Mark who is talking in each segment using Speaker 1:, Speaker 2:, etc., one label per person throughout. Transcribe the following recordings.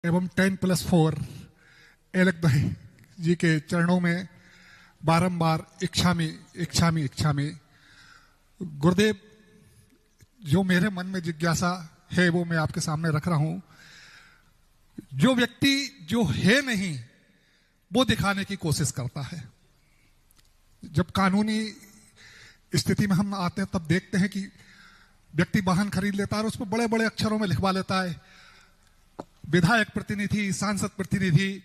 Speaker 1: एवं 10+4 एलकदही जी के चरणों में बारंबार इच्छामी इच्छामी इच्छामी। गुरुदेव, जो मेरे मन में जिज्ञासा है वो मैं आपके सामने रख रहा हूं। जो व्यक्ति जो है नहीं वो दिखाने की कोशिश करता है। जब कानूनी स्थिति में हम आते हैं तब देखते हैं कि व्यक्ति वाहन खरीद लेता है और उस पर बड़े बड़े अक्षरों में लिखवा लेता है विधायक प्रतिनिधि, सांसद प्रतिनिधि,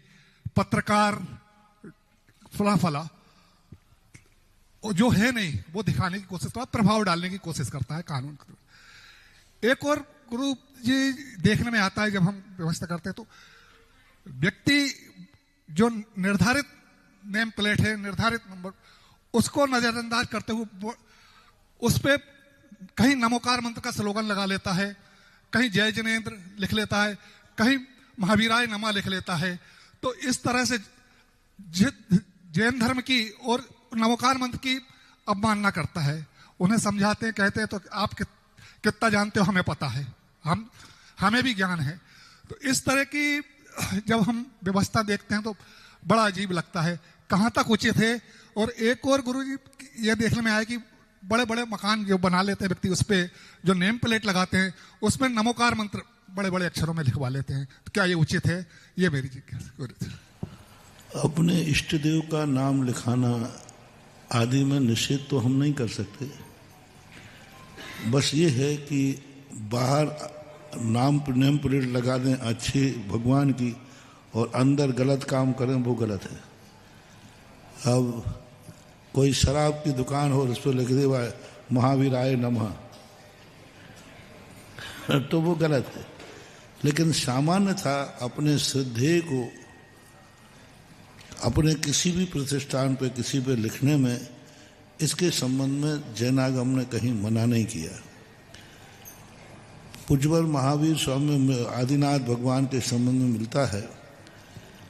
Speaker 1: पत्रकार, फला फला। जो है नहीं वो दिखाने की कोशिश करता है, प्रभाव डालने की कोशिश करता है कानून। एक और गुरु जी देखने में आता है जब हम व्यवस्था करते हैं तो व्यक्ति जो निर्धारित नेम प्लेट है, निर्धारित नंबर, उसको नजरअंदाज करते हुए उस पर कहीं नमोकार मंत्र का स्लोगन लगा लेता है, कहीं जय जिनेंद्र लिख लेता है, कहीं महावीराय नमः लिख लेता है। तो इस तरह से जैन धर्म की और नमोकार मंत्र की अवमानना करता है। उन्हें समझाते हैं, कहते हैं तो आप कितना जानते हो हमें पता है, हमें भी ज्ञान है। तो इस तरह की जब हम व्यवस्था देखते हैं तो बड़ा अजीब लगता है, कहाँ तक उचित है। और एक और गुरु जी ये देखने में आया कि बड़े बड़े मकान जो बना लेते हैं व्यक्ति, उस पर जो नेम प्लेट लगाते हैं उसमें नमोकार मंत्र बड़े बड़े अक्षरों में लिखवा लेते हैं। तो क्या ये उचित है? ये मेरी जिज्ञासा।
Speaker 2: अपने इष्ट देव का नाम लिखाना आदि में निषेध तो हम नहीं कर सकते। बस ये है कि बाहर नेम प्लेट लगा दें अच्छे भगवान की और अंदर गलत काम करें, वो गलत है। अब कोई शराब की दुकान हो और उस पर लिख दे महावीराय नमः, तो वो गलत है। लेकिन सामान्य था अपने श्रद्धेय को अपने किसी भी प्रतिष्ठान पे किसी पे लिखने में, इसके संबंध में जैनागम ने कहीं मना नहीं किया। पूज्यवर महावीर स्वामी आदिनाथ भगवान के संबंध में मिलता है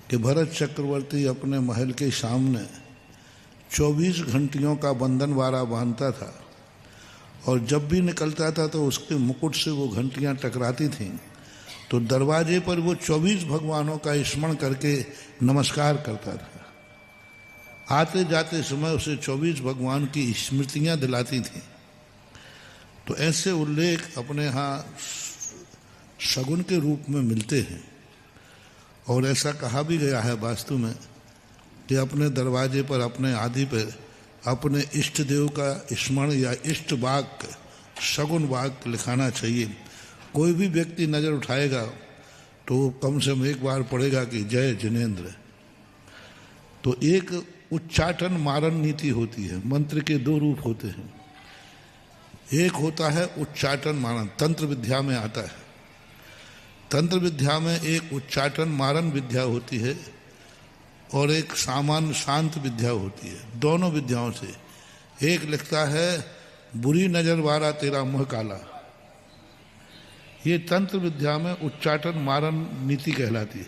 Speaker 2: कि भरत चक्रवर्ती अपने महल के सामने 24 घंटियों का बंधनवारा बांधता था और जब भी निकलता था तो उसके मुकुट से वो घंटियां टकराती थीं। तो दरवाजे पर वो 24 भगवानों का स्मरण करके नमस्कार करता था। आते जाते समय उसे 24 भगवान की स्मृतियां दिलाती थीं। तो ऐसे उल्लेख अपने यहाँ शगुन के रूप में मिलते हैं और ऐसा कहा भी गया है वास्तु में कि अपने दरवाजे पर, अपने आदि पर अपने इष्ट देव का स्मरण या इष्ट वाक्य, शगुन वाक्य लिखाना चाहिए। कोई भी व्यक्ति नज़र उठाएगा तो कम से कम एक बार पढ़ेगा कि जय जिनेंद्र। तो एक उच्चाटन मारन नीति होती है। मंत्र के दो रूप होते हैं। एक होता है उच्चाटन मारन, तंत्र विद्या में आता है। तंत्र विद्या में एक उच्चाटन मारन विद्या होती है और एक सामान्य शांत विद्या होती है। दोनों विद्याओं से एक लिखता है बुरी नजर वाला तेरा मुँह काला, ये तंत्र विद्या में उच्चाटन मारन नीति कहलाती है।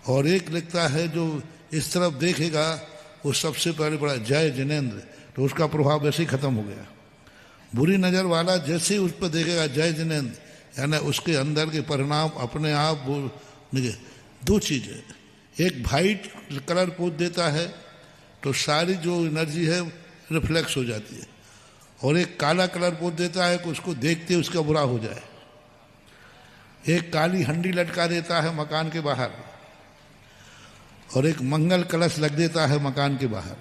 Speaker 2: और एक लिखता है जो इस तरफ देखेगा वो सबसे पहले पढ़ा जय जिनेंद्र, तो उसका प्रभाव वैसे ही खत्म हो गया। बुरी नज़र वाला जैसे ही उस पर देखेगा जय जिनेंद्र, यानी उसके अंदर के परिणाम अपने आप वो दो चीज़ें, एक वाइट कलर पोत देता है तो सारी जो एनर्जी है रिफ्लेक्स हो जाती है, और एक काला कलर पोत देता है कि उसको देखते उसका बुरा हो जाए। एक काली हंडी लटका देता है मकान के बाहर और एक मंगल कलश लग देता है मकान के बाहर।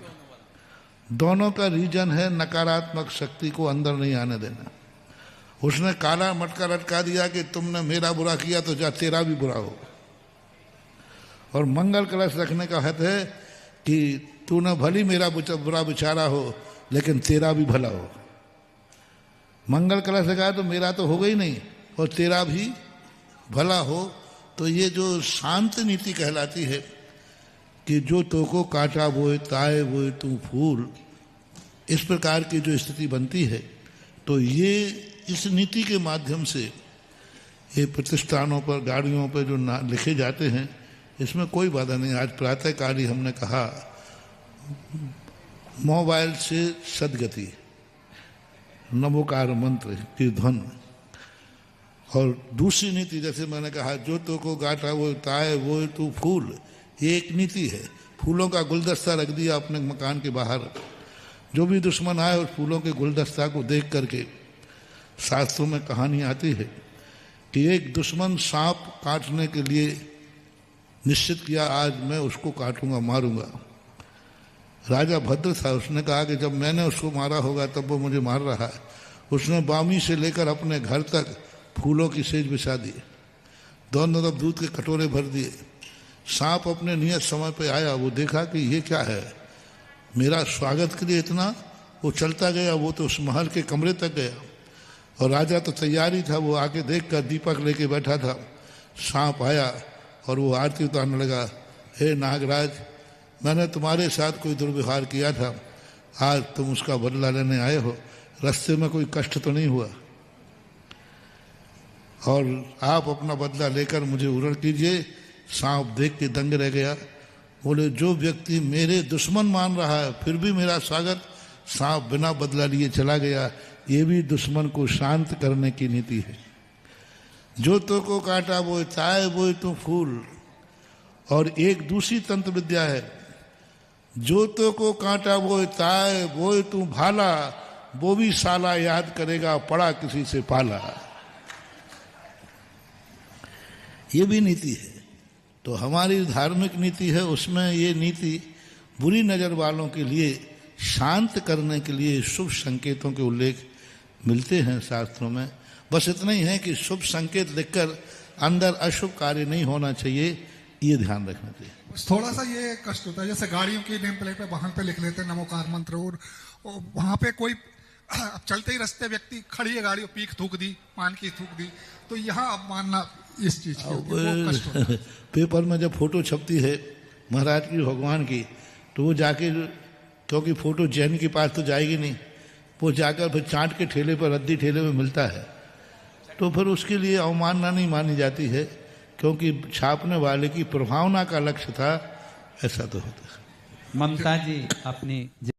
Speaker 2: दोनों का रीजन है नकारात्मक शक्ति को अंदर नहीं आने देना। उसने काला मटका लटका दिया कि तुमने मेरा बुरा किया तो जा तेरा भी बुरा हो, और मंगल कलश रखने का हद है कि तूने भली मेरा बुरा विचारा हो लेकिन तेरा भी भला हो। मंगल कलश लगाया तो मेरा तो होगा ही नहीं और तेरा भी भला हो। तो ये जो शांत नीति कहलाती है कि जो तो को काटा बोए ताए बोए तू फूल, इस प्रकार की जो स्थिति बनती है, तो ये इस नीति के माध्यम से ये प्रतिष्ठानों पर, गाड़ियों पर जो लिखे जाते हैं, इसमें कोई बाधा नहीं। आज प्रातःकाल ही हमने कहा मोबाइल से सदगति, नमोकार मंत्र की ध्वनि, और दूसरी नीति, जैसे मैंने कहा, जो तो को गांठा वो ताए वो तू फूल, ये एक नीति है। फूलों का गुलदस्ता रख दिया अपने मकान के बाहर। जो भी दुश्मन आए उस फूलों के गुलदस्ता को देख करके, शास्त्रों में कहानी आती है कि एक दुश्मन सांप काटने के लिए निश्चित किया, आज मैं उसको काटूंगा, मारूंगा। राजा भद्र था, उसने कहा कि जब मैंने उसको मारा होगा तब वो मुझे मार रहा है। उसने बामी से लेकर अपने घर तक फूलों की सेज बिछा दी, दोनों तरफ दूध के कटोरे भर दिए। सांप अपने नियत समय पे आया, वो देखा कि ये क्या है, मेरा स्वागत के लिए इतना, वो चलता गया, वो तो उस महल के कमरे तक गया और राजा तो तैयारी था, वो आके देख कर दीपक लेके बैठा था। सांप आया और वो आरती उतारने लगा, हे नागराज, मैंने तुम्हारे साथ कोई दुर्व्यवहार किया था, आज तुम उसका बदला लेने आए हो, रास्ते में कोई कष्ट तो नहीं हुआ, और आप अपना बदला लेकर मुझे उरण कीजिए। सांप देख के दंग रह गया, बोले जो व्यक्ति मेरे दुश्मन मान रहा है फिर भी मेरा स्वागत, सांप बिना बदला लिए चला गया। ये भी दुश्मन को शांत करने की नीति है। जो तो को काटा वो चाहे वो तू फूल। और एक दूसरी तंत्र विद्या है, जो तो को काटा वो चाहे वो तू भाला, वो भी साला याद करेगा पड़ा किसी से पाला। ये भी नीति है। तो हमारी धार्मिक नीति है, उसमें ये नीति बुरी नजर वालों के लिए शांत करने के लिए शुभ संकेतों के उल्लेख मिलते हैं शास्त्रों में। बस इतना ही है कि शुभ संकेत लिखकर अंदर अशुभ कार्य नहीं होना चाहिए, ये ध्यान रखना चाहिए।
Speaker 1: थोड़ा सा ये कष्ट होता है, जैसे गाड़ियों की नेम प्लेट पे वाहन पे लिख लेते हैं नमोकार मंत्र, और वहां पे कोई चलते ही रास्ते व्यक्ति खड़ी है गाड़ी और पीक थूक दी, पान की थूक दी, तो यहाँ अब मानना इस चीज की वो कष्ट होता है।
Speaker 2: पेपर में जब फोटो छपती है महाराज की भगवान की, तो वो जाके, क्योंकि फोटो जैन के पास तो जाएगी नहीं, वो जाकर फिर चाट के ठेले पर, रद्दी ठेले में मिलता है, तो फिर उसके लिए अवमानना नहीं मानी जाती है, क्योंकि छापने वाले की प्रभावना का लक्ष्य था, ऐसा तो होता है।
Speaker 3: ममता जी अपनी